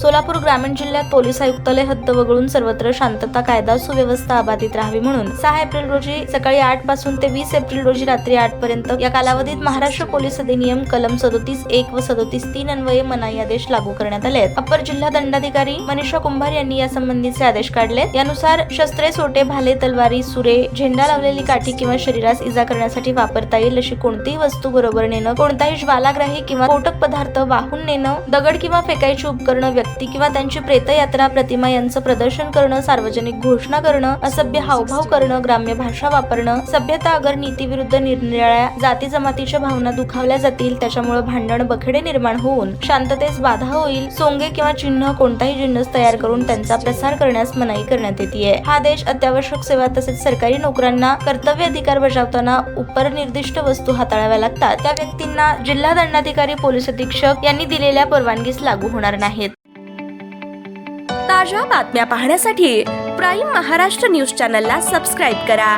सोलापूर ग्रामीण जिल्ह्यात पोलीस आयुक्तालय हद्द वगळून सर्वत्र शांतता कायदा सुव्यवस्था अबाधित राहावी म्हणून 6 एप्रिल रोजी सकाळी 8 पासून ते 20 एप्रिल रोजी रात्री 8 पर्यंत या कालावधीत महाराष्ट्र पोलीस अधिनियम कलम 37(1) व 37(3) अन्वये मनाई आदेश लागू करण्यात आले आहेत। अपर जिल्हा दंडाधिकारी मनीषा कुंभार यांनी यासंबंधीचे आदेश काढले। यानुसार शस्त्रे, सोटे, भाले, तलवारी, सुरे, झेंडा लावलेली काठी किंवा शरीरास इजा करण्यासाठी वापरता येईल अशी कोणतीही वस्तू बरोबर नेणं, कोणताही ज्वालाग्राही किंवा स्फोटक पदार्थ वाहून नेणं, दगड किंवा फेकायची उपकरणं, व्यक्ती किंवा त्यांची प्रेतयात्रा, प्रतिमा यांचं प्रदर्शन करणं, सार्वजनिक घोषणा करणं, असभ्य हावभाव करणं, ग्राम्य भाषा वापरणं, सभ्यता अगर नीतीविरुद्ध निरनिराळ्या जाती जमातीच्या भावना दुखावल्या जातील, त्याच्यामुळे भांडण बखेडे निर्माण होऊन शांततेस बाधा होईल, सोंगे किंवा चिन्ह कोणताही जिन्नस तयार करून त्यांचा प्रसार करण्यास मनाई करण्यात येते। हा आदेश अत्यावश्यक सेवा तसेच सरकारी नोकरांना कर्तव्य अधिकार बजावताना उपर निर्दिष्ट वस्तू हाताळाव्या लागतात त्या व्यक्तींना जिल्हा दंडाधिकारी पोलीस अधीक्षक यांनी दिलेल्या परवानगीस लागू होणार नाहीत। ताज्या बातम्या पाहण्यासाठी प्राईम महाराष्ट्र न्यूज चॅनलला सबस्क्राईब करा।